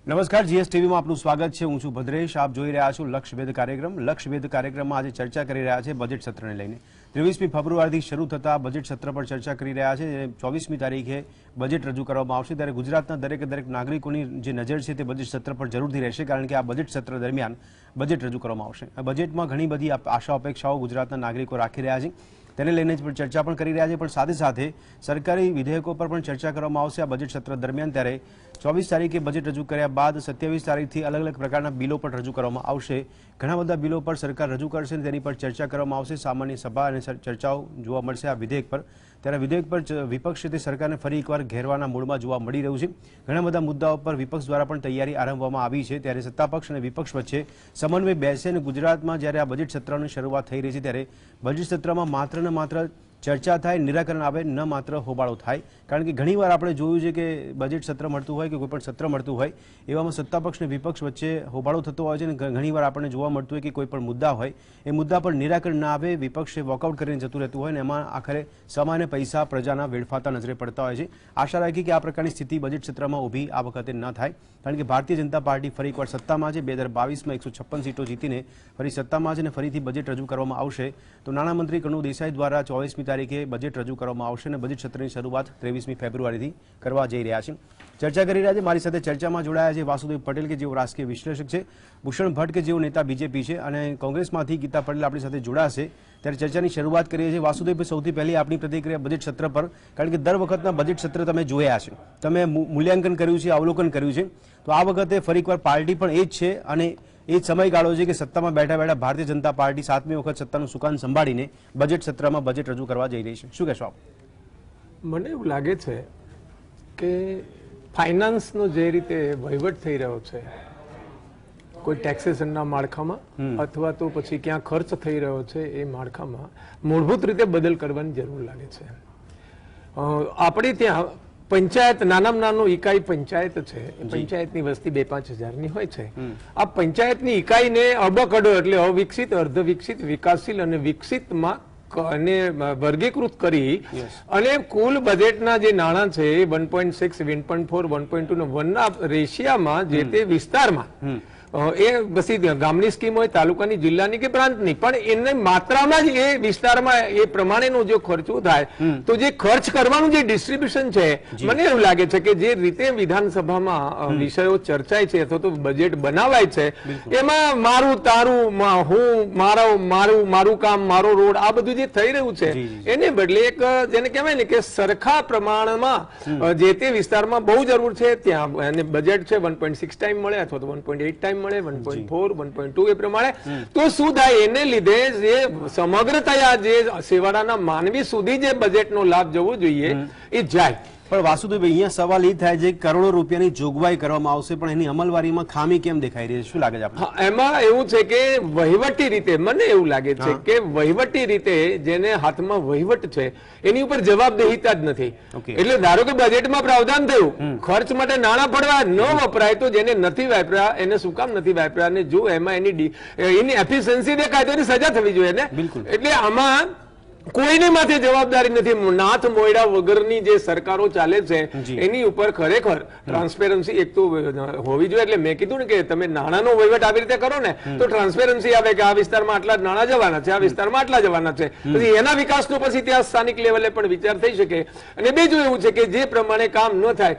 નમસ્કાર, જીએસટીવી માં આપનું સ્વાગત છે। હું છું ભદ્રેશ। આપ જોઈ રહ્યા છો લક્ષ્યભેદ કાર્યક્રમ। લક્ષ્યભેદ કાર્યક્રમમાં આજે ચર્ચા કરી રહ્યા છે બજેટ સત્રને લઈને। 23મી ફેબ્રુઆરીથી શરૂ થતા બજેટ સત્ર પર ચર્ચા કરી રહ્યા છે। 24મી તારીખે બજેટ રજૂ કરવામાં આવશે, ત્યારે ગુજરાતના દરેક નાગરિકોની જે નજર છે તે બજેટ સત્ર પર જરૂરથી રહેશે, કારણ કે આ બજેટ સત્ર દરમિયાન બજેટ રજૂ કરવામાં આવશે। આ બજેટમાં ઘણી બધી આશા અપેક્ષાઓ ગુજરાતના નાગરિકો રાખી રહ્યા છે, તેને લઈને જ ચર્ચા પણ કરી રહ્યા છે। પણ સાથે સાથે સરકારી વિધેયકો પર પણ ચર્ચા કરવામાં આવશે આ બજેટ સત્ર દરમિયાન। ત્યારે 24 તારીખે બજેટ રજૂ કર્યા બાદ 27 તારીખથી અલગ પ્રકારના બિલો પણ રજૂ કરવામાં આવશે। ઘણા બધા બિલો પર સરકાર રજૂ કરશે અને તેની પર ચર્ચા કરવામાં આવશે। સામાન્ય સભા અને ચર્ચાઓ જોવા મળશે આ વિધેયક પર। ત્યારે વિધેયક પર વિપક્ષ તે સરકારને ફરી એકવાર ઘેરવાના મૂડમાં જોવા મળી રહ્યું છે। ઘણા બધા મુદ્દાઓ પર વિપક્ષ દ્વારા પણ તૈયારી આરંભવામાં આવી છે। ત્યારે સત્તાપક્ષ અને વિપક્ષ વચ્ચે સમન્વય બેસે અને ગુજરાતમાં જ્યારે આ બજેટ સત્રની શરૂઆત થઈ રહી છે, ત્યારે બજેટ સત્રમાં માત્ર ને માત્ર ચર્ચા થાય, નિરાકરણ આવે, ન માત્ર હોબાળો થાય। કારણ કે ઘણીવાર આપણે જોયું છે કે બજેટ સત્ર મળતું હોય કે કોઈ પણ સત્ર મળતું હોય, એવામાં સત્તાપક્ષ અને વિપક્ષ વચ્ચે હોબાળો થતો હોય છે અને ઘણીવાર આપણને જોવા મળતું હોય કે કોઈ પણ મુદ્દા હોય એ મુદ્દા પર નિરાકરણ ના આવે, વિપક્ષે વોકઆઉટ કરીને જતું રહેતું હોય અને એમાં આખરે સામાન્ય પૈસા પ્રજાના વેડફાતા નજરે પડતા હોય છે। આશા રાખી કે આ પ્રકારની સ્થિતિ બજેટ સત્રમાં ઊભી આ વખતે ન થાય, કારણ કે ભારતીય જનતા પાર્ટી ફરી એકવાર સત્તામાં છે। 2022માં 156 સીટો જીતીને ફરી સત્તામાં છે અને ફરીથી બજેટ રજૂ કરવામાં આવશે। તો નાણામંત્રી કનુ દેસાઈ દ્વારા 24મી તારીખે બજેટ રજૂ કરવામાં આવશે અને બજેટ સત્રની શરૂઆત 23મી ફેબ્રુઆરીથી કરવા જઈ રહ્યા છે। ચર્ચા કરી રહ્યા છે। મારી સાથે ચર્ચામાં જોડાયા છે વાસુદેવ પટેલ કે જેઓ રાજકીય વિશ્લેષક છે, ભૂષણ ભટ્ટ કે જેઓ નેતા બીજેપી છે, અને કોંગ્રેસમાંથી ગીતા પટેલ આપણી સાથે જોડાશે। ત્યારે ચર્ચાની શરૂઆત કરીએ છીએ। વાસુદેવ, સૌથી પહેલી આપણી પ્રતિક્રિયા બજેટ સત્ર પર, કારણ કે દર વખતના બજેટ સત્ર તમે જોયા છે, તમે મૂલ્યાંકન કર્યું છે, અવલોકન કર્યું છે, તો આ વખતે ફરી એકવાર પાર્ટી પણ એ જ છે અને એ જ સમયગાળો છે કે સત્તામાં બેઠા ભારતીય જનતા પાર્ટી 7મી વખત સત્તાનું સુકાન સંભાળીને બજેટ સત્રમાં બજેટ રજૂ કરવા જઈ રહી છે। શું કહેશો આપ? મને એવું લાગે છે કે ફાઇનાન્સનો જે રીતે વહીવટ થઈ રહ્યો છે, કોઈ ટેક્સેશનના માળખામાં અથવા તો પછી ક્યાં ખર્ચ થઈ રહ્યો છે એ માળખામાં મૂળભૂત રીતે બદલ કરવાની જરૂર લાગે છે। આપણે ત્યાં પંચાયત, નાનામાં નાનું ઇકાઈ પંચાયત છે, પંચાયતની વસ્તી 2-5 હજારની હોય છે। આ પંચાયતની ઇકાઈને અબકડો એટલે અવિકસિત, અર્ધ વિકસિત, વિકાસશીલ અને વિકસિતમાં અને વર્ગીકૃત કરી અને કુલ બજેટના જે નાણાં છે 1.6, 1.4, 1.2 અને 1 ના રેશિયામાં જે તે વિસ્તારમાં એ બધી ગામની સ્કીમ હોય, તાલુકાની, જિલ્લાની કે પ્રાંતની, પણ એની માત્રામાં જ એ વિસ્તારમાં એ પ્રમાણેનો જો ખર્ચો થાય તો જે ખર્ચ કરવાનું જે ડિસ્ટ્રીબ્યુશન છે, મને એવું લાગે છે કે જે રીતે વિધાનસભામાં વિષયો ચર્ચાય છે અથવા તો બજેટ બનાવાય છે, એમાં મારું તારું, હું, મારું કામ, મારો રોડ, આ બધું જે થઈ રહ્યું છે એને બદલે એક જેને કહેવાય ને કે સરખા પ્રમાણમાં જે તે વિસ્તારમાં બહુ જરૂર છે ત્યાં અને બજેટ છે 1.6 ટાઈમ મળે અથવા તો 1.8 ટાઈમ મળે, 1.4, 1.2 એ પ્રમાણે, તો શું થાય એને લીધે જે સમગ્રતયા જે સેવાડાના માનવી સુધી જે બજેટનો લાભ જવો જોઈએ એ જાય। પણ વાસુદેવભાઈ, અહીંયા સવાલ એ થાય છે કે કરોડો રૂપિયાની જોગવાઈ કરવામાં આવશે, પણ એની અમલવારીમાં ખામી કેમ દેખાઈ રહી છે? શું લાગે છે આપણે? એમાં એવું છે કે વહીવટી રીતે મને એવું લાગે છે કે વહીવટી રીતે જેને હાથમાં વહીવટ છે એની ઉપર જવાબદેહીતા જ નથી। એટલે ધારો કે બજેટમાં પ્રાવધાન થયું, ખર્ચ માટે નાણાં પડવા ન વપરાય તો જેને નથી વાપર્યા એને શું કામ નથી વાપર્યા, અને જો એમાં એની એફિશિયન્સી દેખાય તો એની સજા થવી જોઈએ ને। એટલે આમાં કોઈને માથે જવાબદારી નથી। નાથ મોયડા વગરની જે સરકારો ચાલે છે એની ઉપર ખરેખર ટ્રાન્સપેરન્સી એક તો હોવી જોઈએ। એટલે મેં કીધું ને કે તમે નાણાંનો વહીવટ આવી રીતે કરો ને તો ટ્રાન્સપેરન્સી આવે કે આ વિસ્તારમાં આટલા નાણાં જવાના છે, આ વિસ્તારમાં આટલા જવાના છે, પછી એના વિકાસનો પછી ત્યાં સ્થાનિક લેવલે પણ વિચાર થઈ શકે। અને બીજું એવું છે કે જે પ્રમાણે કામ ન થાય,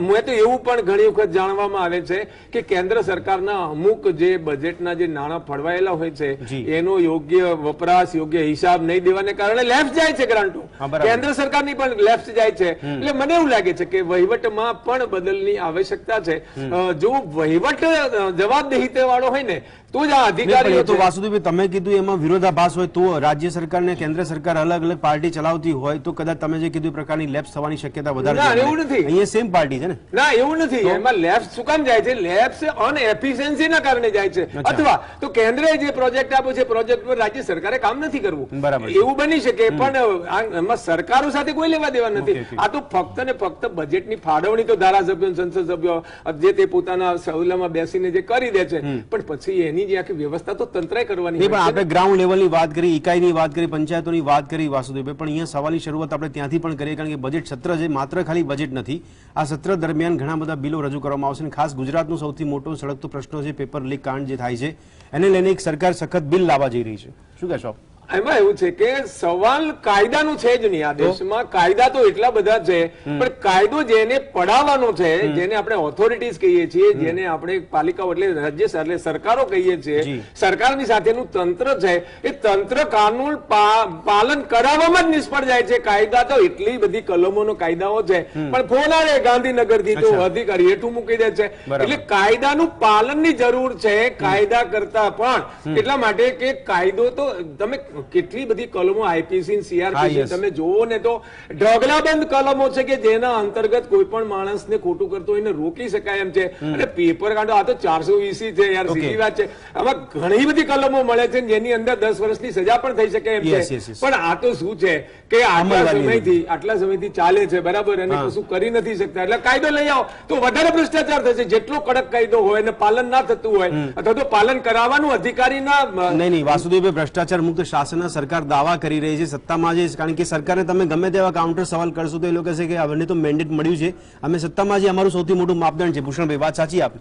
મેં તો એવું પણ ઘણી વખત જાણવામાં આવે છે કે કેન્દ્ર સરકારના અમુક જે બજેટના જે નાણાં ફળવાયેલા હોય છે એનો યોગ્ય વપરાશ, યોગ્ય હિસાબ નહીં દેવાને કારણે લેફ્ટ જાય છે ગ્રાન્ટો, કેન્દ્ર સરકારની પણ લેફ્ટ જાય છે। એટલે મને એવું લાગે છે કે વહીવટમાં પણ બદલની આવશ્યકતા છે। જો વહીવટ જવાબદેહીતા વાળો હોય ને તો જ આ અધિકારીઓ, તો વાસુદેવભાઈ તમે કીધું એમાં વિરોધાભાસ હોય તો રાજ્ય સરકાર ને કેન્દ્ર સરકાર અલગ પાર્ટી ચલાવતી હોય તો કદાચ તમે જે કીધું પ્રકારની લેફ્ટ થવાની શક્યતા વધારે છે। એવું નથી, અહીંયા સેમ પાર્ટી છે ને? ના, એવું નથી। એમાં લેફ્ટ શું કામ જાય છે? લેફ્ટ અનએફિશિયન્સી ના કારણે જાય છે, અથવા તો કેન્દ્રએ જે પ્રોજેક્ટ આપ્યો છે પ્રોજેક્ટ પર રાજ્ય સરકારે કામ નથી કરવું, એવું બની બની શકે, પણ એમાં સરકારો સાથે કોઈ લેવા દેવા નથી. આ તો ફક્ત ને ફક્ત બજેટની ફાળવણી તો ધારાસભ્યો સંસદ સભ્યો જે તે પોતાના સૌલામાં બેસીને જે કરી દે છે, પણ પછી એની જે આખી વ્યવસ્થા તો તંત્રએ કરવાની. પણ આપણે ગ્રાઉન્ડ લેવલની વાત કરી, ઇકાઈની વાત કરી, પંચાયતોની વાત કરી વાસુદેવભાઈ, પણ અહીંયા સવાલની શરૂઆત આપણે ત્યાંથી પણ કરીએ, કારણ કે બજેટ સત્ર છે, માત્ર ખાલી બજેટ નથી. આ સત્ર દરમિયાન ઘણા બધા બિલો રજૂ કરવામાં આવશે, અને ખાસ ગુજરાતનો સૌથી મોટો સળગતો પ્રશ્ન છે પેપર લીક કાંડ જે થાય છે, એને લઈને એક સરકાર સખત બિલ લાવવા જઈ રહી છે. શું કહેશો? એમાં એવું છે કે સવાલ કાયદાનું છે જ નહીં. આ દેશમાં કાયદા તો એટલા બધા છે, પણ કાયદો જેને પડાવવાનો છે, જેને આપણે ઓથોરિટીઝ કહીએ છીએ, જેને આપણે પાલિકાઓ એટલે રાજ્ય એટલે સરકારો કહીએ છીએ, સરકારની સાથેનું તંત્ર છે, એ તંત્ર કાનૂન પાલન કરાવવામાં જ નિષ્ફળ જાય છે. કાયદા તો એટલી બધી કલમોનો કાયદાઓ છે, પણ ફોન આવે ગાંધીનગરથી તો અધિકારી હેઠું મૂકી દે છે. એટલે કાયદાનું પાલનની જરૂર છે, કાયદા કરતા પણ. એટલા માટે કે કાયદો તો તમે કેટલી બધી કલમો આઈપીસી સીઆરપીસી તમે જોવો ને તો ઢગલાબંધ કલમો છે કે જેના અંતર્ગત કોઈ પણ માણસને ખોટું કરતો એને રોકી શકાય એમ છે. અને પેપર કાંડો આ તો 420 છે યાર, સીધી વાત છે. આમાં ઘણી બધી કલમો મળે છે જેની અંદર 10 વર્ષની સજા પણ થઈ શકે એમ છે. પણ આ તો શું છે કે આટલા સમયથી ચાલે છે, બરાબર, અને કશું કરી નથી શકતા. એટલે કાયદો લઈ આવો તો વધારે ભ્રષ્ટાચાર થશે. જેટલો કડક કાયદો હોય અને પાલન ના થતું હોય, અથવા તો પાલન કરાવવાનું અધિકારીના નહીં વાસુદેવભાઈ, ભ્રષ્ટાચાર મુક્ત શાસન સરકાર દાવા કરી રહી છે સત્તામાં છે, કારણ કે સરકારને તમે ગમે તેવા કાઉન્ટર સવાલ કરશો તો એ લોકો કહેશે કે અમને તો મેન્ડેટ મળ્યું છે, અમે સત્તામાં છે, અમારું સૌથી મોટું માપદંડ છે. ભૂષણભાઈ, વાત સાચી આપે?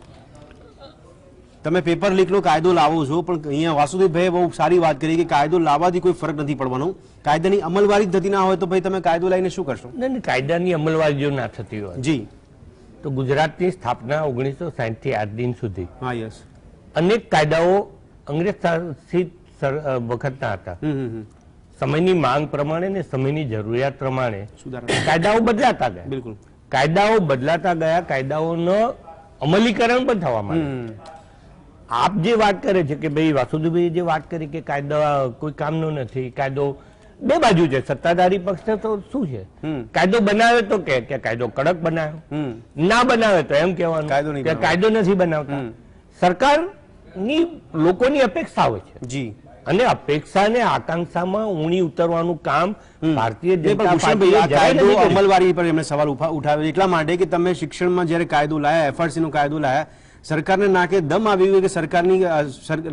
તમે પેપર લીકનો કાયદો લાવો છો, પણ અહીંયા વાસુદેવભાઈએ બહુ સારી વાત કરી કે કાયદો લાવવાથી કોઈ ફરક નથી પડવાનો. કાયદાની અમલવારી થતી ના હોય તો ભાઈ તમે કાયદો લઈને શું કરશો? નહીં, કાયદાની અમલવારી જો ના થતી હોય જી, તો ગુજરાતની સ્થાપના 1960 થી આજ દિન સુધી હા યસ અનેક કાયદાઓ અંગ્રેજ શાસિત વખતના હતા. સમયની માંગ પ્રમાણે ને સમયની જરૂરિયાત પ્રમાણે કાયદાઓ બદલાતા ગયા. બિલકુલ, કાયદાઓ બદલાતા ગયા, કાયદાઓનો અમલીકરણ પણ થવા માંડ્યું. આપ જે વાત કરે છે કે ભાઈ વાસુદેવભાઈ જે વાત કરી કે કાયદા કોઈ કામનો નથી, કાયદો બે બાજુ છે. સત્તાધારી પક્ષને તો શું છે, કાયદો બનાવે તો કે કાયદો કડક બનાવ્યો, ના બનાવે તો એમ કહેવાનું કે કાયદો નથી બનાવતા. સરકારની લોકોની અપેક્ષા હોય છે જી, અને અપેક્ષા ને આકાંક્ષામાં ઊણી ઉતરવાનું કામ ભારતીય જનતા પાર્ટી અમલવારી પર એમણે સવાલ ઉઠાવ્યો એટલા માટે કે તમે શિક્ષણમાં જયારે કાયદો લાયા, એફઆરસી નો કાયદો લાયા, સરકારને નાકે દમ આવી ગયું કે સરકારની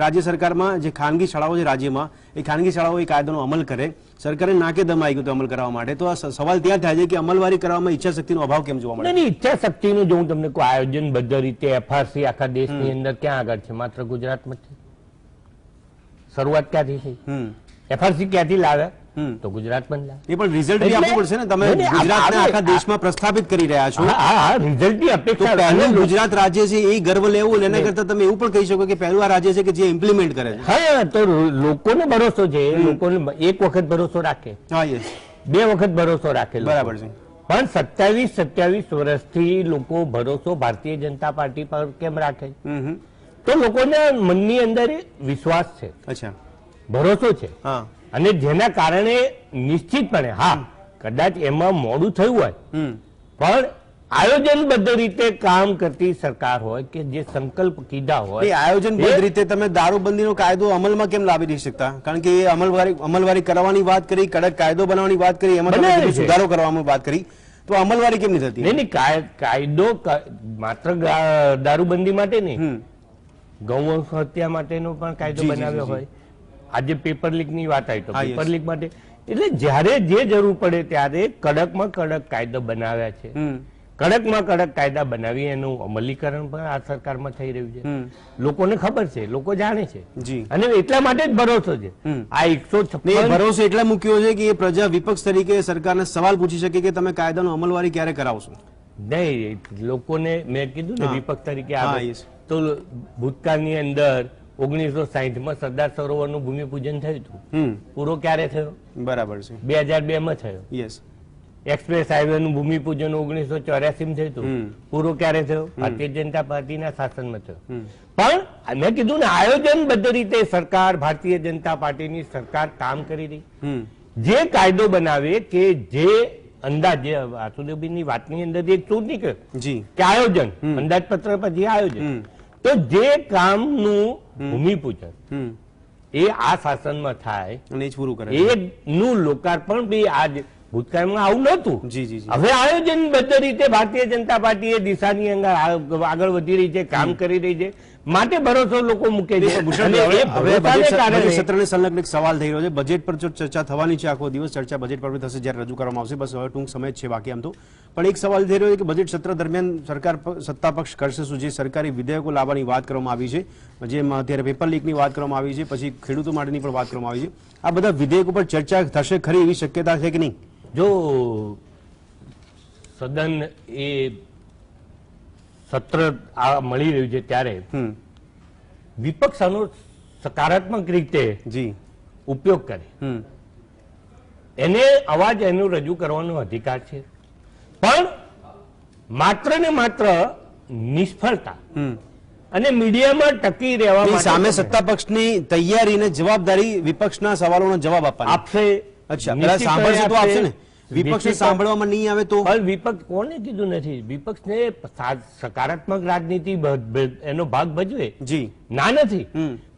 રાજ્ય સરકારમાં જે ખાનગી શાળાઓ છે રાજ્યમાં, એ ખાનગી શાળાઓ એ કાયદાનો અમલ કરે. સરકારે નાકે દમ આવી ગયું તો અમલ કરવા માટે. તો આ સવાલ ત્યાં થાય છે કે અમલવારી કરવામાં ઈચ્છા શક્તિનો અભાવ કેમ જોવા મળે? નહીં, ઈચ્છા શક્તિનું જો હું તમને કોઈ આયોજનબદ્ધ રીતે એફઆરસી આખા દેશની અંદર ક્યાં આગળ છે? માત્ર ગુજરાતમાં છે. શરૂઆત ક્યાંથી થઈ? એફઆરસી ક્યાંથી લાવ્યા? તો ગુજરાતમાં લાવ્યા. એ પણ રિઝલ્ટ બી આપવું પડશે ને. તમે ગુજરાતને આખા દેશમાં પ્રસ્થાપિત કરી રહ્યા છો. હા, રિઝલ્ટની અપેક્ષા. પહેલું ગુજરાત રાજ્ય છે એ ગર્વ લેવું, એના કરતા તમે એવું પણ કહી શકો કે પહેલું આ રાજ્ય છે કે જે ઇમ્પ્લિમેન્ટ કરે છે. હા, તો લોકોને ભરોસો છે, લોકોને એક વખત ભરોસો રાખે, હા યસ, બે વખત ભરોસો રાખે, બરાબર છે. પણ 27 વર્ષથી લોકો ભરોસો ભારતીય જનતા પાર્ટી પર કેમ રાખે? તો લોકોના મનની અંદર વિશ્વાસ છે, અચ્છા, ભરોસો છે. હા, અને જેના કારણે નિશ્ચિતપણે હા કદાચ એમાં મોડું થયું હોય, પણ આયોજનબદ્ધ રીતે કામ કરતી સરકાર હોય કે જે સંકલ્પ કીધા હોય, આયોજનબદ્ધ રીતે તમે દારૂબંધીનો કાયદો અમલમાં કેમ લાવી નહીં શકતા? કારણ કે એ અમલવારી કરવાની વાત કરી, કડક કાયદો બનાવવાની વાત કરી, એમાં સુધારો કરવાની વાત કરી, તો અમલવારી કેમ નહીં થતી? નહીં, કાયદો માત્ર દારૂબંધી માટે નહીં, ગૌ હત્યા માટેનો પણ કાયદો બનાવ્યો હોય. આજે પેપર લીક ની વાત આવી તો પેપર લીક માટે, એટલે જયારે જે જરૂર પડે ત્યારે કડકમાં કડક કાયદો બનાવ્યા છે. કડકમાં કડક કાયદા બનાવી એનું અમલીકરણ પણ આ સરકારમાં થઈ રહ્યું છે. લોકોને ખબર છે, લોકો જાણે છે, અને એટલા માટે જ ભરોસો છે. આ 156 ભરોસો એટલા મૂક્યો છે કે એ પ્રજા વિપક્ષ તરીકે સરકારને સવાલ પૂછી શકે કે તમે કાયદાનો અમલવારી ક્યારે કરાવશો? નહીં, લોકોને મેં કીધું ને વિપક્ષ તરીકે તો ભૂતકાળની અંદર 1960માં સરદાર સરોવરનું ભૂમિપૂજન થયું હતું. પૂરો ક્યારે થયો? બરાબર છે, 2002 માં થયો. યસ. એક્સપ્રેસ હાઈવે નું ભૂમિપૂજન 1984 થયું હતું. પૂરો ક્યારે થયો? ભારતીય જનતા પાર્ટીના શાસનમાં થયો. પણ મેં કીધું ને આયોજનબદ્ધ રીતે સરકાર, ભારતીય જનતા પાર્ટીની સરકાર કામ કરી રહી. જે કાયદો બનાવે કે જે અંદાજ, વાસુદેવભાઈની વાતની અંદર એક સૂર નીકળે કે આયોજન, અંદાજપત્ર પછી આયોજન, તો જે કામનું ભૂમિપૂજન એ આ શાસનમાં થાય અને એ જ પૂરું કરે છે. એનું લોકાર્પણ બી આજ ભૂતકાળમાં આવું નહોતું. જી જી જી. હવે આયોજનબદ્ધ રીતે ભારતીય જનતા પાર્ટી એ દિશાની અંદર આગળ વધી રહી છે, કામ કરી રહી છે, માટે ભરોસો લોકો મૂકે છે. અને એ ભરોસાને કારણે બજેટ સત્રને સંલગ્ન એક સવાલ થઈ રહ્યો છે. બજેટ પર જો ચર્ચા થવાની છે, આખો દિવસ ચર્ચા બજેટ પર થશે જ્યારે રજૂ કરવામાં આવશે. બસ હવે ટૂંક સમય જ છે બાકી. આમ તો પણ એક સવાલ થઈ રહ્યો છે કે બજેટ સત્ર દરમિયાન સરકાર સત્તા પક્ષ કરશે શું? જે સરકારી વિધેયકો લાવવાની વાત કરવામાં આવી છે, જેમાં અત્યારે પેપર લીકની વાત કરવામાં આવી છે, પછી ખેડૂતો માટેની પણ વાત કરવામાં આવી છે. આ બધા વિધેયકો પર ચર્ચા થશે ખરી એવી શક્યતા છે કે નહીં? જો સદન એ સત્ર આ મળી રહ્યું છે ત્યારે વિપક્ષ આનો સકારાત્મક રીતે જી ઉપયોગ કરે, એને અવાજ એનો રજૂ કરવાનો અધિકાર છે. પણ માત્ર ને માત્ર નિષ્ફળતા અને મીડિયામાં ટકી રહેવા ની માટે સામે સત્તા પક્ષની તૈયારી અને જવાબદારી વિપક્ષના સવાલોનો જવાબ આપવાનો આપશે. અચ્છા, પેલા સાંભળશે તો આપશે ને. વિપક્ષને સાંભળવામાં નહીં આવે તો? પણ વિપક્ષ કોને કીધું નથી? વિપક્ષને સકારાત્મક રાજનીતિ એનો ભાગ ભજવે, જી ના નથી.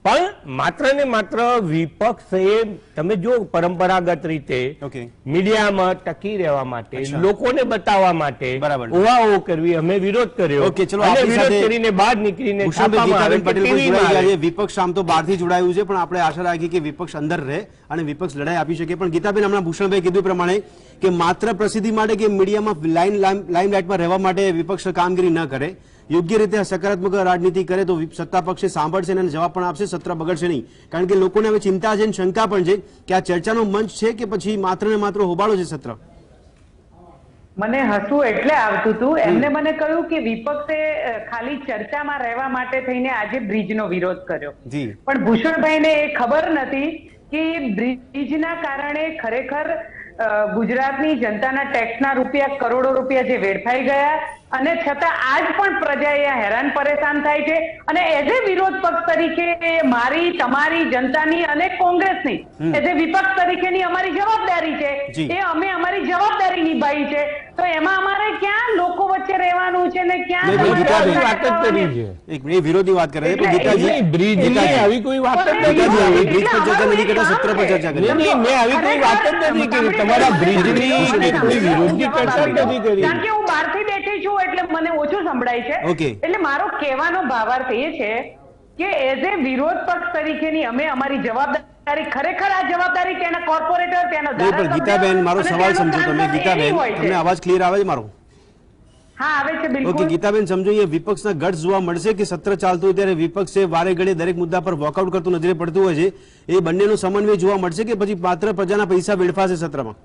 પણ માત્ર ને માત્ર વિપક્ષ એ તમે જો પરંપરાગત રીતે ઓકે મીડિયામાં ટકી રહેવા માટે, લોકોને બતાવવા માટે બરાબર. ઉવાઓ કરવી, અમે વિરોધ કર્યો. ઓકે, ચલો અને આપણી વિરોધ સાથે કરીને બહાર નીકળીને ભૂષણભાઈ છાપામાં આવે ગીતાબેન કે પટેલ પણ ટીવીમાં જોડાઈ ગયા આવે. છે. વિપક્ષ આમ તો બહારથી જોડાયું છે, પણ આપણે આશા રાખીએ કે વિપક્ષ અંદર રહે અને વિપક્ષ લડાઈ આપી શકે. પણ ગીતાબેન, હમણાં ભૂષણભાઈ કીધું પ્રમાણે કે માત્ર પ્રસિદ્ધિ માટે કે મીડિયામાં લાઇમલાઇટમાં રહેવા માટે વિપક્ષ કામગીરી ન કરે, યોગ્ય રીતે સકારાત્મક રાજનીતિ કરે તો સત્તા પક્ષે સાંભળશે અને જવાબ પણ આપશે, સત્ર બગડશે નહીં. કારણ કે લોકોને હવે ચિંતા છે, શંકા પણ છે કે આ ચર્ચાનો મંચ છે કે પછી માત્ર ને માત્ર હોબાળો છે સત્ર. મને હસવું એટલે આવતું હતું. એમને મને કહ્યું કે વિપક્ષે ખાલી ચર્ચામાં રહેવા માટે થઈને આજે બ્રિજનો વિરોધ કર્યો. જી પણ ભૂષણભાઈને એ ખબર નથી કે બ્રિજના કારણે ખરેખર ગુજરાતની જનતાના ટેક્સના રૂપિયા, કરોડો રૂપિયા જે વેડફાઈ ગયા, અને છતાં આજ પણ પ્રજા અહીંયા હેરાન પરેશાન થાય છે. અને એઝ એ વિરોધ પક્ષ તરીકે મારી, તમારી, જનતાની અને કોંગ્રેસની એઝ એ વિપક્ષ તરીકેની અમારી જવાબદારી છે, એ અમે અમારી જવાબદારી નિભાવી છે. તો એમાં અમારે ક્યાં લોકો વચ્ચે રહેવાનું છે ને ક્યાં વાત જ કરી છે. એક મિનિટ, વિરોધની વાત કરે છે. નહીં, બ્રિજની આવી કોઈ વાત જ નથી કરી. બ્રિજ પર ચર્ચા નથી કરતા, સત્ર પર ચર્ચા કરી. નહીં, મેં આવી કોઈ વાત જ નથી કરી. તમારા બ્રિજની કે કોઈ વિરોધની ચર્ચા જ નથી કરી. કારણ કે હું બહારથી બેઠી છું એટલે મને ઓછું સંભળાય છે. Okay. એટલે મારો કહેવાનો ભાવાર્થ એ છે કે એઝ એ વિરોધ પક્ષ તરીકેની અમે અમારી જવાબદારી, ખરેખર આ જવાબદારી ત્યાંના કોર્પોરેટર, ત્યાંનો નહીં, પણ ગીતાબેન, મારો સવાલ સમજો તમે. ગીતાબેન, તમને અવાજ ક્લિયર આવે છે મારો? હા, આવે છે ઓકે બિલકુલ. ગીતાબેન, સમજો અહીંયા વિપક્ષના ગઢ જોવા મળશે કે સત્ર ચાલતું હોય ત્યારે વિપક્ષે વારે ઘડીએ દરેક મુદ્દા પર વોકઆઉટ કરતું નજરે પડતું હોય છે, એ બંનેનો સમન્વય જોવા મળશે કે પછી માત્ર પ્રજાના પૈસા વેડફાશે સત્રમાં?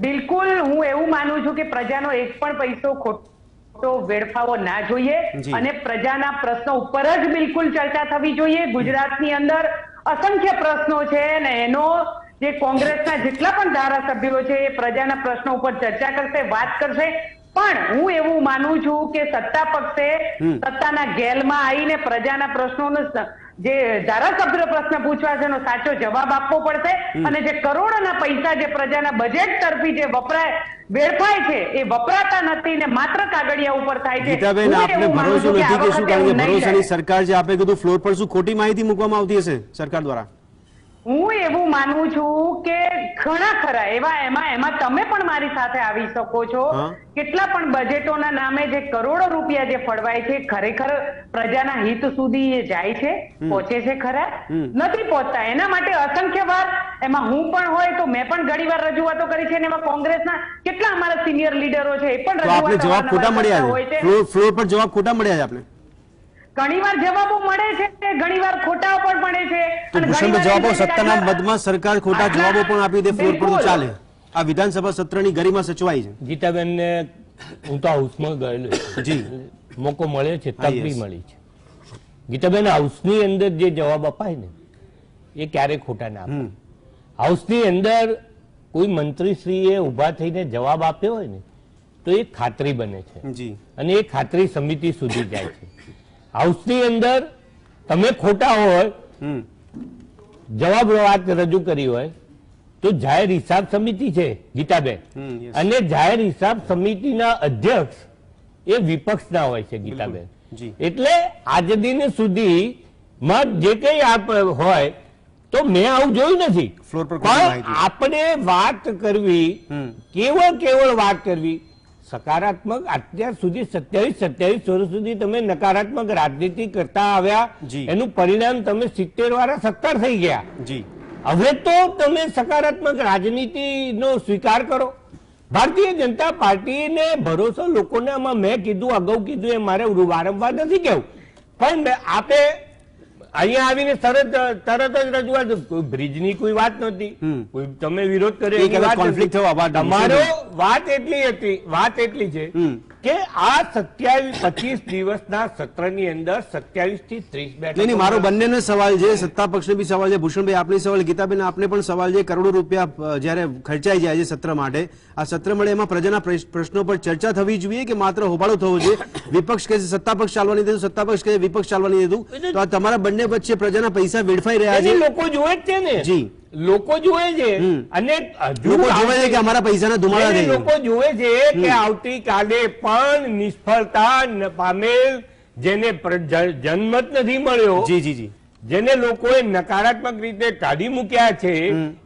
બિલકુલ, હું એવું માનું છું કે પ્રજાનો એક પણ પૈસો ખોટો વેડફાવો ના જોઈએ અને પ્રજાના પ્રશ્નો ઉપર જ બિલકુલ ચર્ચા થવી જોઈએ. ગુજરાતની અંદર અસંખ્ય પ્રશ્નો છે ને એનો જે કોંગ્રેસના જેટલા પણ ધારાસભ્યો છે એ પ્રજાના પ્રશ્નો ઉપર ચર્ચા કરશે, વાત કરશે. પણ હું એવું માનું છું કે સત્તા પક્ષે સત્તાના ગેલમાં આવીને પ્રજાના પ્રશ્નોનો જે ધારાસભ્યો પ્રશ્ન પૂછવા છે એનો સાચો જવાબ આપવો પડશે. અને જે કરોડોના પૈસા જે પ્રજાના બજેટ તરફી જે વેડફાય છે એ વપરાતા નથી ને માત્ર કાગળિયા ઉપર થાય છે. ગીતાબેન, આપને ભરોસો નથી કે શું? કારણ કે ભરોસાની સરકાર જે આપે કીધું ફ્લોર પર શું ખોટી માહિતી મૂકવામાં આવતી હશે સરકાર દ્વારા? હું એવું માનું છું કે ઘણા ખરા એમાં તમે પણ મારી સાથે આવી શકો છો. કેટલા પણ બજેટોના નામે જે કરોડો રૂપિયા જે ફળવાય છે ખરેખર પ્રજાના હિત સુધી એ જાય છે, પહોંચે છે ખરા? નથી પહોંચતા. એના માટે અસંખ્ય વાર એમાં હું પણ હોય તો મેં પણ ઘણી વાર રજૂઆતો કરી છે, અને એમાં કોંગ્રેસના કેટલા અમારા સિનિયર લીડરો છે એ પણ આપને જવાબ ખોટા મળ્યા છે, ફ્લોર પર જવાબ ખોટા મળ્યા છે આપને? ઘણી વાર જવાબો મળે છે, ઘણી વાર ખોટા પણ મળે છે. તો ભૂષણભાઈ, જવાબો સત્તાના મદમાં સરકાર ખોટા જવાબો પણ આપી દે ફ્લોર પર તો ચાલે? આ વિધાનસભા સત્રની ગરિમા સચવાઈ છે. ગીતાબેનને હું તો હાઉસમાં ગયેલો જી, મોકો મળ્યો છે, તક બી મળી છે. ગીતાબેન, હાઉસની અંદર જે જવાબ અપાય ને એ ક્યારેય ખોટા ના અપાય. હાઉસની અંદર કોઈ મંત્રીશ્રીએ ઉભા થઈને જવાબ આપ્યો હોય ને તો એ ખાતરી બને છે જી, અને એ ખાતરી સમિતિ સુધી જાય છે. હાઉસની અંદર તમે ખોટા હોય, જવાબ વાત રજૂ કરી હોય તો જાહેર હિસાબ સમિતિ છે ગીતાબેન, અને જાહેર હિસાબ સમિતિના અધ્યક્ષ એ વિપક્ષના હોય છે ગીતાબેન. એટલે આજ દિન સુધી મત જે કઈ આપ હોય તો મેં આવું જોયું નથી. ફ્લોર પર ખોટી પણ માહિતી. આપણે વાત કરવી, કેવળ વાત કરવી સકારાત્મક. અત્યાર સુધી 27 વર્ષ સુધી તમે નકારાત્મક રાજનીતિ કરતા આવ્યા, જી. એનું પરિણામ તમે 70 વાળા 70 થઈ ગયા. જી હવે તો તમે સકારાત્મક રાજનીતિનો સ્વીકાર કરો. ભારતીય જનતા પાર્ટીને ભરોસો લોકોને, આમાં મેં કીધું, અગાઉ કીધું, એ મારે વારંવાર નથી કહેવું, પણ આપે અહીંયા આવીને તરત જ રજૂઆત, કોઈ બ્રિજની કોઈ વાત નહોતી, કોઈ તમે વિરોધ કર્યો એની વાત કોન્ફ્લિક્ટ થયો આભાર. તમારો વાત એટલી છે કે આ 25 દિવસના સત્રની અંદર 27 થી 30 નહીં, મારો બંનેનો સવાલ છે, સત્તા પક્ષનો બી સવાલ છે, ભૂષણભાઈ આપની સવાલ, ગીતાબેન આપને પણ સવાલ છે. કરોડો રૂપિયા જ્યારે ખર્ચાઈ જાય છે સત્ર માટે, આ સત્ર મળે એમાં પ્રજાના પ્રશ્નો પર ચર્ચા થવી જોઈએ કે માત્ર હોબાળો થવો જોઈએ? વિપક્ષ કહે છે સત્તા પક્ષ ચાલવા નહીં દેતું, સત્તા પક્ષ કહે છે વિપક્ષ ચાલવા નહીં દેતું, તો આ તમારા બંને વચ્ચે પ્રજાના પૈસા વેડફાઈ રહ્યા છે. લોકો જોવે જ છે ને. જી, લોકો જોવે છે, અને લોકો જોવે છે કે અમારા પૈસાના ધુમાડા થઈ લોકો જોવે છે કે આવતીકાલે પણ નિષ્ફળતા પામેલ, જેને જન્મત નથી મળ્યો, જી જી જી, જેને લોકોએ નકારાત્મક રીતે કાઢી મૂક્યા છે,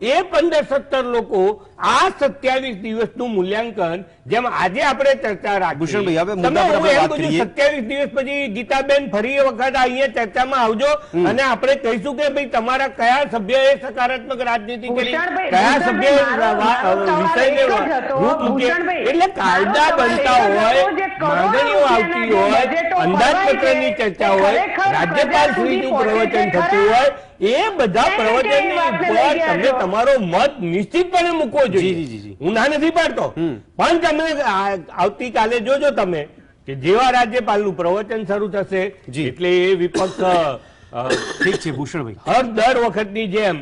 એ 15-17 લોકો આ 27 દિવસનું મૂલ્યાંકન, જેમ આજે આપણે ચર્ચા રાખી, ભૂષણભાઈ હવે મુદ્દા પર આપણે વાત કરીએ. 27 દિવસ પછી ગીતાબેન ફરી વખત અહીંયા ચર્ચામાં આવજો અને આપણે કહીશું કે ભાઈ તમારા કયા સભ્યએ સકારાત્મક રાજનીતિ કરી, કયા સભ્યએ વિષયને રૂપ મૂક્યા. એટલે કાયદા બનતા હોય, માંગણીઓ આવતી હોય, અંદાજપત્રની ચર્ચા હોય, રાજ્યપાલ શ્રીનું પ્રવચન થતું હોય, એ બધા પ્રવચનની ઉપર તમે તમારો મત નિશ્ચિતપણે મૂકવો જોઈએ. હું ના નથી પાડતો, પણ તમે આવતીકાલે જોજો તમે કે જેવા રાજ્યપાલનું પ્રવચન શરૂ થશે એટલે એ વિપક્ષ ઠીક છે ભૂષણભાઈ, હર દર વખતની જેમ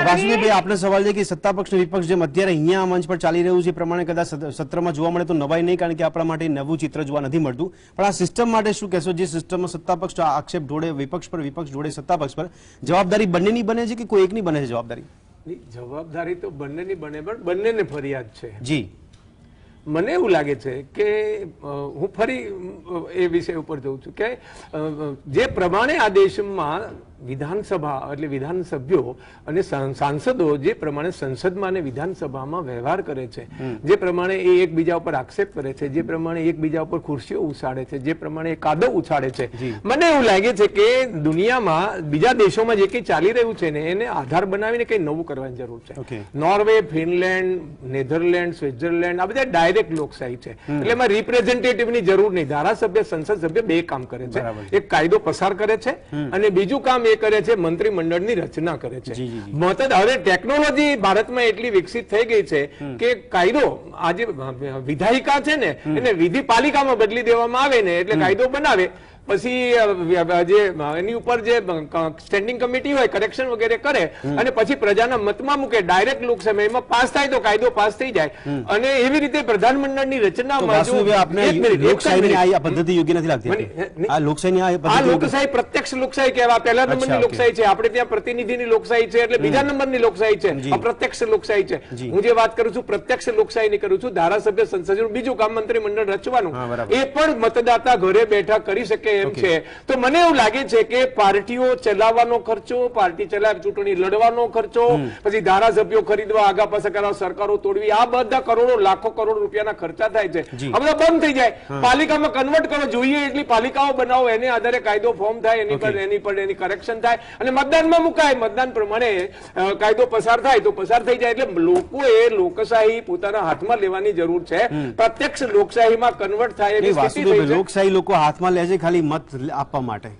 વાસુદેવભાઈ આપનો સવાલ છે કે સત્તા પક્ષ વિપક્ષ જેમ અત્યારે અહીંયા મંચ પર ચાલી રહ્યું છે એ પ્રમાણે કદાચ સત્રમાં જોવા મળે તો નવાઈ નહીં, કારણ કે આપણા માટે નવું ચિત્ર જોવા નથી મળતું. પણ આ સિસ્ટમ માટે શું કહેશો, જે સિસ્ટમમાં સત્તા પક્ષ આક્ષેપ ઢોળે વિપક્ષ પર, વિપક્ષ ઢોળે સત્તા પક્ષ પર, જવાબદારી બંનેની બને છે કે કોઈ એકની બને છે જવાબદારી? જવાબદારી તો બંનેની બને, પણ બંનેને ફરિયાદ છે. જી, મને એવું લાગે છે કે હું ફરી એ વિષય ઉપર જઉં છું કે જે પ્રમાણે આ દેશમાં વિધાનસભા એટલે વિધાન સભ્યો અને સાંસદો જે પ્રમાણે સંસદમાં અને વિધાનસભામાં વ્યવહાર કરે છે, જે પ્રમાણે એ એકબીજા ઉપર આક્ષેપ કરે છે, જે પ્રમાણે એકબીજા ઉપર ખુરશીઓ ઉછાળે છે, જે પ્રમાણે કાદવ ઉછાળે છે, મને એવું લાગે છે કે દુનિયામાં બીજા દેશોમાં જે કંઈ ચાલી રહ્યું છે ને એને આધાર બનાવીને કંઈ નવું કરવાની જરૂર છે. નોર્વે, ફિનલેન્ડ, નેધરલેન્ડ, સ્વિટ્ઝરલેન્ડ આ બધા ડાયરેક્ટ લોકશાહી છે, એટલે એમાં રિપ્રેઝેન્ટેટિવની જરૂર નહીં. ધારાસભ્ય, સંસદ સભ્ય બે કામ કરે છે, એક કાયદો પસાર કરે છે અને બીજું કામ કરે છે મંત્રીમંડળની રચના કરે છે. હવે ટેકનોલોજી ભારતમાં એટલી વિકસિત થઈ ગઈ છે કે કાયદો આજે વિધાયિકા છે ને એને વિધિ પાલિકામાં બદલી દેવામાં આવે ને એટલે કાયદો બનાવે, પછી જે એની ઉપર જે સ્ટેન્ડિંગ કમિટી હોય કરેક્શન વગેરે કરે અને પછી પ્રજાના મતમાં મૂકે, ડાયરેક્ટ લોકસભામાં પાસ થાય તો કાયદો પાસ થઈ જાય. અને એવી રીતે પ્રધાનમંડળની રચનામાં પદ્ધતિ યોગ્ય નથી લાગતી. આ લોકશાહી પ્રત્યક્ષ લોકશાહી કહેવાય, પહેલા નંબરની લોકશાહી છે. આપણે ત્યાં પ્રતિનિધિની લોકશાહી છે એટલે બીજા નંબરની લોકશાહી છે, અપ્રત્યક્ષ લોકશાહી છે. હું જે વાત કરું છું પ્રત્યક્ષ લોકશાહીની કરું છું. ધારાસભ્ય, સંસદનું બીજું કામ મંત્રીમંડળ રચવાનું, એ પણ મતદાતા ઘરે બેઠા કરી શકે એમ છે. તો મને એવું લાગે છે કે પાર્ટીઓ ચલાવવાનો ખર્ચો, પાર્ટી ચલાવ ચૂંટણી લડવાનો ખર્ચો, પછી ધારાસભ્યો ખરીદવા, આગા પાછા કરવા, સરકારો તોડવી, આ બધા કરોડો લાખો કરોડ રૂપિયાના ખર્ચા થાય છે. આ બધા બંધ થઈ જાય, પાલિકામાં કન્વર્ટ કરો, જોઈએ એટલી પાલિકાઓ બનાવો, એને આધારે કાયદો ફોર્મ થાય, એની કરેક્શન થાય અને મતદાનમાં મુકાય, મતદાન પ્રમાણે કાયદો પસાર થાય તો પસાર થઈ જાય. એટલે લોકોએ લોકશાહી પોતાના હાથમાં લેવાની જરૂર છે, પ્રત્યક્ષ લોકશાહીમાં કન્વર્ટ થાય એવી સ્થિતિ થઈ છે. લોકશાહી લોકો હાથમાં લે છે ખાલી મત આપવા માટે.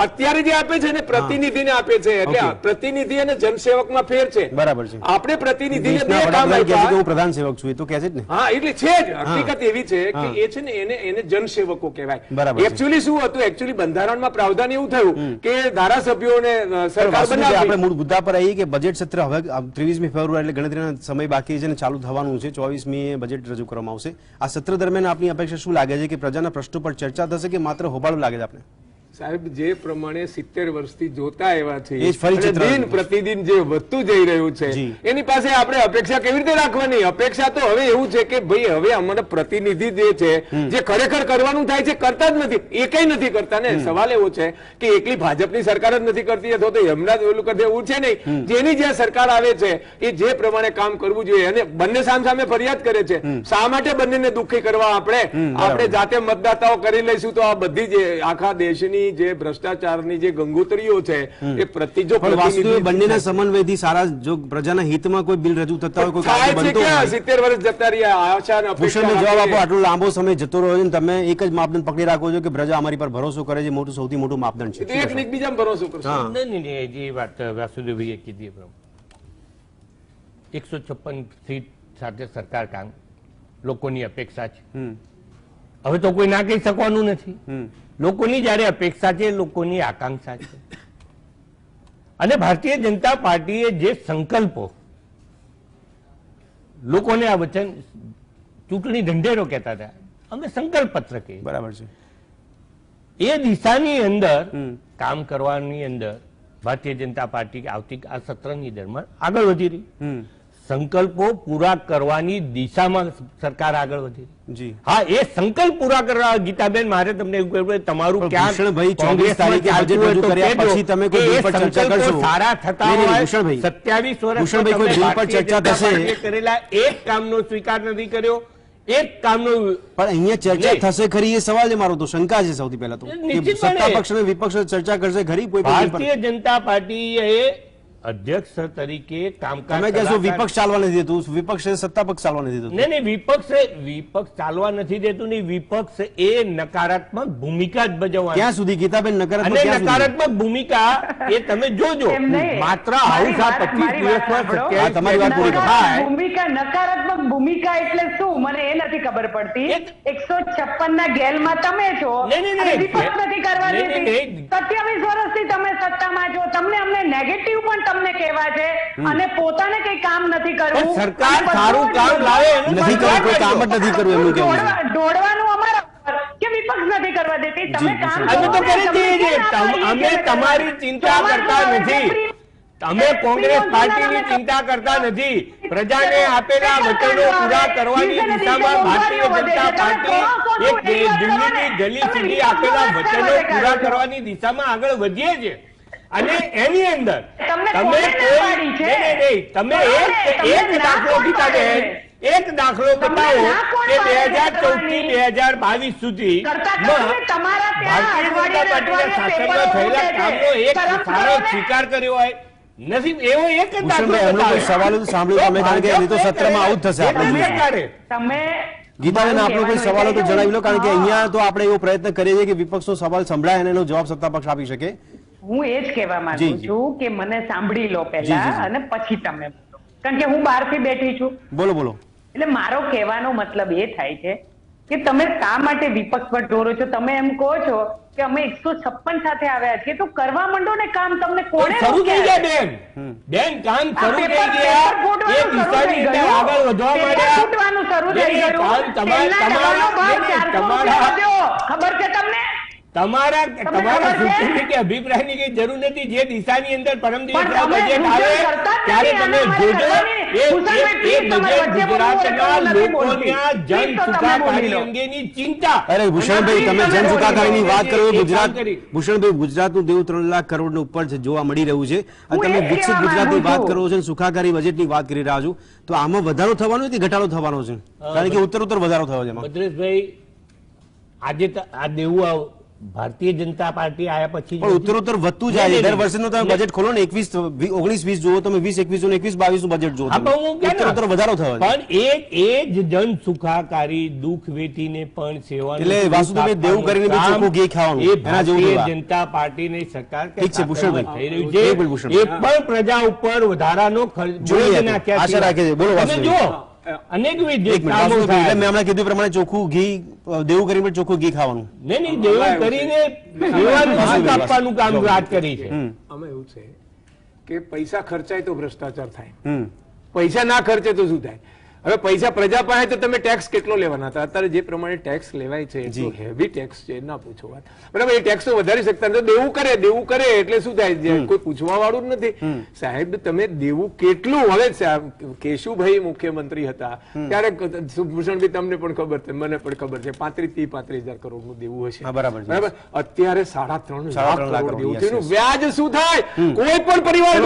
અત્યારે જે આપે છે ને પ્રતિનિધિને આપે છે, એટલે પ્રતિનિધિ અને જનસેવકમાં ફેર છે. બરાબર છે. આપણે પ્રતિનિધિને બે કામ આપ્યા. હું પ્રધાન સેવક છું એ તો કહે છે ને. હા, એટલે છે જ હકીકત એવી છે કે એ છે ને એને જનસેવકો કહેવાય. એકચ્યુઅલી શું હતું, એકચ્યુઅલી બંધારણમાં પ્રાવધાન એવું થયું કે ધારાસભ્યોને સરકાર બનાવી. આપણે મૂળ મુદ્દા પર આવીએ કે બજેટ સત્ર હવે 23મી ફેબ્રુઆરી એટલે ગણતરીના સમય બાકી છે ને ચાલુ થવાનું છે. 24મી બજેટ રજૂ કરવામાં આવશે. આ સત્ર દરમિયાન આપની અપેક્ષા શું લાગે છે કે પ્રજાના પ્રશ્નો પર ચર્ચા થશે કે માત્ર હોબાળો લાગે છે આપને? સાહેબ જે પ્રમાણે 70 વર્ષથી જોતા આવ્યા છે એ જ ફરી અને ચિત્ર દિન પ્રતિદિન જે વધતું જઈ રહ્યું છે જી. એની પાસે આપણે અપેક્ષા કેવી રીતે રાખવાની? અપેક્ષા તો હવે એવું છે કે ભાઈ હવે અમારા પ્રતિનિધિ જે છે જે ખરેખર કરવાનું થાય છે કરતા જ નથી, એકેય નથી કરતા ને. સવાલ એવો છે કે એકલી ભાજપની સરકાર જ નથી કરતી અથવા તો એમના જ ઓલું કરતી, એવું છે નહીં. જેની જ્યાં સરકાર આવે છે એ જે પ્રમાણે કામ કરવું જોઈએ અને બંને સામે ફરિયાદ કરે છે. શા માટે બંનેને દુઃખી કરવા? આપણે જાતે મતદાતાઓ કરી લઈશું તો આ બધી જે આખા દેશની જે ભ્રષ્ટાચારની જે ગંગોતરીઓ છે એ જો પણ વાસ્તવિક બંનેના સમન્વયથી સારા જો પ્રજાના હિતમાં કોઈ બિલ રજૂ થતા હોય કોઈ કાયદો બનતો હોય 70 વર્ષ જતા રહ્યા આશા અને ભૂષણભાઈ અપેક્ષા જવાબ આપો. આટલો લાંબો સમય જતો રહ્યો છે ને તમે એક જ માપદંડ પકડી રાખો છો કે પ્રજા અમારી પર ભરોસો કરે છે, સૌથી મોટું માપદંડ છે. એક એકબીજામાં ભરોસો કરશે. હા. નહીં, જે વાત વાસુદેવભાઈએ કીધી એ પ્રમાણે 156 સીટ સાથે સરકાર કામ લોકોની અપેક્ષા છે. હવે તો કોઈ ના કહી શકવાનું નથી. લોકોની જયારે અપેક્ષા છે, લોકોની આકાંક્ષા છે. અને ભારતીય જનતા પાર્ટીએ જે સંકલ્પો લોકોને આ વચન ચૂંટણી ઢંઢેરો કહેતા હતા, અમે સંકલ્પ પત્ર કહીએ. બરાબર છે. એ દિશાની અંદર કામ કરવાની અંદર ભારતીય જનતા પાર્ટી આવતી આ સત્રની દરમિયાન આગળ વધી રહી. સંકલ્પો પૂરા કરવાની દિશામાં સરકાર આગળ વધી રહી. જી હા, એ સંકલ્પ પૂરા કરવા ગીતાબેન મારે તમને એવું કહેવું છે, તમારું ક્યાં ભૂષણભાઈ 24 તારીખે બજેટ રજૂ કર્યા પછી તમે કોઈ બિલ પર ચર્ચા કરશો? સારા થતા નહીં, નહીં, હોય ભૂષણભાઈ. 27 વર્ષ ભૂષણભાઈ, કોઈ બિલ પર ચર્ચા થશે? કરેલા એક કામનો સ્વીકાર નથી કર્યો, એક કામનો પણ અહીંયા ચર્ચા થશે ખરી એ સવાલ છે મારો, તો શંકા છે સૌથી પહેલા તો કે નિશ્ચિતપણે. સત્તા પક્ષ અને વિપક્ષ ચર્ચા કરશે ખરી કોઈ પણ બિલ પર? ભારતીય જનતા પાર્ટીએ અધ્યક્ષ તરીકે કામકાજ તમે કહેશો કલાકાર- વિપક્ષ ચાલવા નથી દેતું, વિપક્ષ સત્તા પક્ષ ચાલવા નથી દેતું. નહીં, વિપક્ષ ચાલવા નથી દેતું નહીં, વિપક્ષ એ નકારાત્મક ભૂમિકા જ ભજવવાની. ક્યાં સુધી ગીતાબેન નકારાત્મક અને ક્યાં સુધી? નકારાત્મક ભૂમિકા એ તમે જોજો. એમ નહીં. માત્ર મારી હાઉસ આ વાત- 25 મારી વાત દિવસમાં સાંભળો. 27 હા, તમારી વાત પૂરી કરો. નકારાત્મક ભૂમિકા એટલે શું મને એ નથી ખબર પડતી. 156 ના ગેલમાં તમે છો નહીં, નહીં, અને નહીં. વિપક્ષ નથી કરવા નહીં, નહીં, દેતી. નહીં. 27 વર્ષથી તમે સત્તામાં છો, તમને અમને નેગેટિવ પણ તમને કહેવા છે અને પોતાને કઈ કામ નથી કરવું. પણ સરકાર અને બધું સારું જ કામ લાવે એનું નથી કરવું, કોઈ કામ જ નથી કરવું એમનું કહેવું છે. દોડવાનું અમારા પર કે વિપક્ષ નથી કરવા દેતી. તમે કામ અમે તો કરો ને, કરી દઈએ તમને છીએ. કેમ ના અમે પાડીએ છીએ તમારી કરવા? ચિંતા તો કરતા અમારે નથી. તો અમે કોંગ્રેસ પાર્ટીની ચિંતા કરતા નથી. પ્રજાને આપેલા વચનો પૂરા કરવાની દિશામાં ભારતીય જનતા પાર્ટી એક દિલ્હીની ગલી સુધી આપેલા વચનો પૂરા કરવાની દિશામાં આગળ વધીએ છે. અને એની અંદર તમને તમે કોણે ના કોઈ પાડી છે? નહીં, તમે એક ના દાખલો કોણ ગીતાબેન, પાડે? એક દાખલો બતાવો ના કોણ કે પાડે 2014 થી 2022 સુધી કરતા કરતા તમારા ત્યાં ભારતીય જનતા પાર્ટીના શાસનમાં થયેલા કામનો એક સારો સ્વીકાર કર્યો હોય નથી. એવો એક જ દાખલો ભૂષણભાઈ, એમનો કોઈ સવાલ તો સાંભળ્યો તમે, કારણ કે નહીં તો સત્રમાં આવું જ થશે આપણે તમે જોઈશું. કરે. તમે ગીતાબેન, આપનો કોઈ સવાલ હોય તો જણાવી લો, કારણ કે હા. અહીંયા તો આપણે એવો પ્રયત્ન કરીએ છીએ કે વિપક્ષનો સવાલ સંભળાય અને એનો જવાબ સત્તા પક્ષ આપી શકે. હું એ જ કહેવા માંગુ જી, જી. છું કે મને સાંભળી લો જી, જી, પહેલા જી. અને પછી તમે બોલો. કારણ કે હું બહારથી બેઠી છું બોલો બોલો. એટલે મારો કહેવાનો મતલબ એ થાય છે કે તમે શા માટે વિપક્ષ પર ઢોરો છો? તમે એમ કહો છો કે અમે 156 સાથે આવ્યા છીએ તો કરવા માંડો ને કામ. તમને કોણે શરૂ થઈ રોક્યા ગયા છે? બેન કામ આ શરૂ થઈ પેપર ગયા. ફૂટવાનું એ શરૂ દિશાની થઈ અંદર ગયું. આગળ વધવા પેપર માંડ્યા. ફૂટવાનું શરૂ થઈ નહીં, ગયું. કામ તેલના ડબ્બાનો ભાવ 400 તમારા રૂપિયા વધ્યો. ખબર છે તમને? તમારા ખબર છે? સૂચનની કે અભિપ્રાયની કઈ જરૂર નથી. જે દિશાની અંદર પરમ દિવસ પણ તમે બજેટ સૂચન આવે કરતા જ ત્યારે નથી. તમે આના જોજો માટે એ ભૂષણભાઈ, please તમારે બજેટ વચ્ચે બોલવું હોય તો ગુજરાતના હું નથી બોલતી. લોકોના જન Please તો તમે સુખાકારી બોલી લો. અંગેની ચિંતા. અરે ભૂષણભાઈ, તમે તમે જન સુખાકારીની વાત કરો, એ કામ ગુજરાત કરી. ભૂષણભાઈ, ગુજરાતનું દેવું 3 લાખ કરોડ ઉપર છે જોવા મળી રહ્યું છે અને હું તમે એ જ વિકસિત કહેવા ગુજરાતની માંગુ વાત છું. કરો છો અને સુખાકારી બજેટની વાત કરી રહ્યા છો, તો આમાં વધારો થવાનો કે ઘટાડો થવાનો છે? કારણ કે ઉત્તર વધારો થયો છે એમાં. ભદ્રેશભાઈ, આજે આ દેવું ભારતીય જનતા પાર્ટી આયા પછી પણ ઉત્તરોત્તર વધતું જાય છે. દર વર્ષેનું તમે બજેટ ખોલો ને, 19-20 જુઓ તમે, 20-21 અને 21-22 નું બજેટ જુઓ હા, તમે. પણ હું કેમ ના? ઉત્તરોત્તર વધારો થયો છે. પણ એ જ જન સુખાકારી દુઃખ વેઠીને પણ સેવાનું એટલે વાસુદેવભાઈ, દેવું કરીને બી કામ ચોખ્ખું ઘી ખાવાનું. એ એના જેવું ભારતીય લેવા. જનતા પાર્ટીની સરકાર કે ઠીક છે, ભૂષણભાઈ. શાસનમાં થઈ રહ્યું બિલકુલ, છે. ભૂષણભાઈ. એ પણ પ્રજા ઉપર વધારાનો ખર્ચ જોઈએ બોજ તો. નાખ્યા આશા છે. રાખે છે. બોલો, તમે વાસુદેવભાઈ. જુઓ, અનેકવિધ એક મિનિટ, કામો વાસુદેવભાઈ, થાય. એટલે મેં હમણાં કીધું એ પ્રમાણે ચોખ્ખું ઘી દેવું કરીને પણ ચોખ્ખું ઘી ખાવાનું. નહીં, નહીં, દેવું કરીને સેવાનું સુખ આપવાનું કામ વાત કરી છે. આમાં એવું છે કે પૈસા ખર્ચાય તો ભ્રષ્ટાચાર થાય, હમ. પૈસા ના ખર્ચે તો શું થાય? હવે પૈસા પ્રજા પાસે તો તમે ટેક્સ કેટલો લેવાના હતા? અત્યારે જે પ્રમાણે ટેક્સ લેવાય છે એટલો હેવી ટેક્સ છે, ના પૂછો વાત. બરાબર, એ ટેક્સ તો વધારી શકતા નથી. દેવું કરે એટલે શું થાય? કોઈ પૂછવા વાળું જ નથી. સાહેબ તમે દેવું કેટલું? હવે કેશુભાઈ મુખ્યમંત્રી હતા ત્યારે ભૂષણભાઈ તમને પણ ખબર છે, મને પણ ખબર છે, 35,000 કરોડનું દેવું હશે. બરાબર. અત્યારે 3.5 લાખ કરોડ દેવું છે. એનું વ્યાજ શું થાય? કોઈ પણ પરિવાર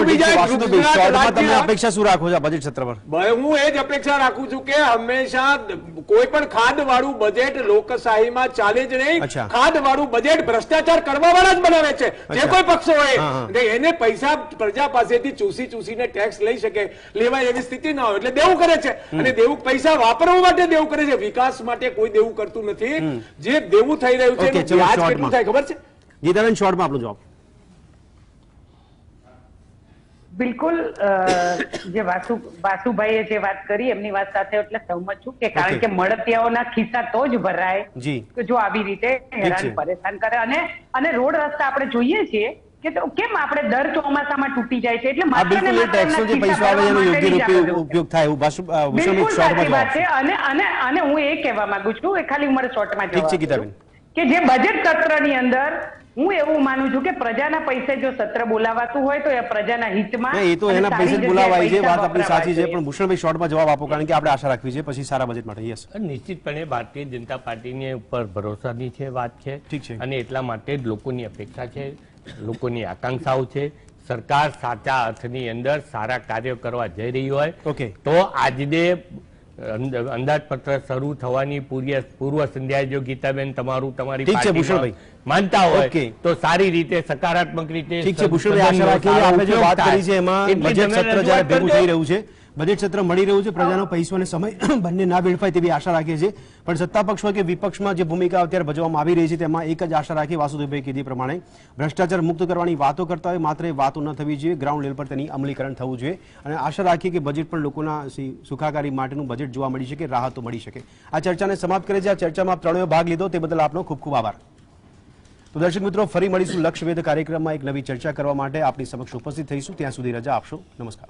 તમે અપેક્ષા શું રાખો છો બજેટ સત્ર પર? હું એ જ અપેક્ષા રાખું છું કે હંમેશા કોઈ પણ ખાદ વાળું બજેટ લોકશાહીમાં ચાલે જ નહીં. ખાદ વાળું બજેટ ભ્રષ્ટાચાર કરવા વાળા જ બનાવે છે, જે કોઈ પક્ષો હોય. એને પૈસા પ્રજા પાસેથી ચૂસીને ટેક્સ લઈ શકે, લેવાય એવી સ્થિતિ ના હોય એટલે દેવું કરે છે. અને દેવું પૈસા વાપરવા માટે દેવું કરે છે, વિકાસ માટે કોઈ દેવું કરતું નથી. જે દેવું થઈ રહ્યું છે એનું વ્યાજ કેટલું થાય ખબર છે? ગીતાબેન, શોર્ટમાં આપણો જવાબ. બિલકુલ જે વાસુભાઈએ જે વાત કરી એમની વાત સાથે એટલે સહમત છું કે કારણ કે મળતિયાઓના ખિસ્સા તો જ ભરાય કે જો આવી રીતે હેરાન પરેશાન કરે. અને રોડ રસ્તા આપણે જોઈએ છીએ કે કેમ આપણે દર ચોમાસામાં તૂટી જાય છે એટલે ઉપયોગ થાય એવું વાત છે. અને હું એ કહેવા માંગુ છું, એ ખાલી મારે શોર્ટમાં જવાબ કે જે બજેટ સત્રની અંદર હું એવું માનું છું કે પ્રજાના પૈસે જો સત્ર બોલાવાતું હોય તો એ પ્રજાના હિતમાં. એ તો એના પૈસે જ બોલાવાય છે, વાત આપણી સાચી છે, પણ ભૂષણભાઈ શોર્ટમાં જવાબ આપો કારણ કે આપણે આશા રાખવી છે પછી સારા બજેટ માટે. યસ, નિશ્ચિતપણે ભારતીય જનતા પાર્ટીની ઉપર ભરોસાની છે વાત છે. ઠીક છે. અને એટલા માટે જ લોકોની અપેક્ષા છે, લોકોની આકાંક્ષાઓ છે. સરકાર સાચા અર્થની અંદર સારા કાર્યો કરવા જઈ રહી હોય તો આજને અંદાજપત્ર શરૂ થવાની પૂર્વ સંધ્યાએ જો ગીતાબેન તમારી પાર્ટીમાં માનતા હોય તો સારી રીતે સકારાત્મક રીતે. ઠીક છે ભૂષણભાઈ, આશા રાખીએ આપણે જે વાત કરી છે એમાં બજેટ સત્ર જ્યારે ભેગું થઈ રહ્યું છે, બજેટ સત્ર મળી રહ્યું છે, પ્રજાનો પૈસો અને સમય બંને ના વેડફાય તેવી આશા રાખીએ છીએ. પણ સત્તા પક્ષ હોય કે વિપક્ષમાં જે ભૂમિકા અત્યારે ભજવવામાં આવી રહી છે તેમાં એક જ આશા રાખી વાસુદેવભાઈ કીધી પ્રમાણે ભ્રષ્ટાચાર મુક્ત કરવાની વાતો કરતા હોય, માત્ર એ વાતો ન થવી જોઈએ, ગ્રાઉન્ડ લેવલ પર તેની અમલીકરણ થવું જોઈએ. અને આશા રાખીએ કે બજેટ પણ લોકોના સુખાકારી માટેનું બજેટ જોવા મળી શકે, રાહતો મળી શકે. આ ચર્ચાને સમાપ્ત કરે છે. આ ચર્ચામાં આપ ત્રણેય ભાગ લીધો તે બદલ આપનો ખૂબ ખૂબ આભાર. તો દર્શક મિત્રો, ફરી મળીશું લક્ષ્યવેધ કાર્યક્રમમાં એક નવી ચર્ચા કરવા માટે આપની સમક્ષ ઉપસ્થિત થઈશું. ત્યાં સુધી રજા આપશો. નમસ્કાર.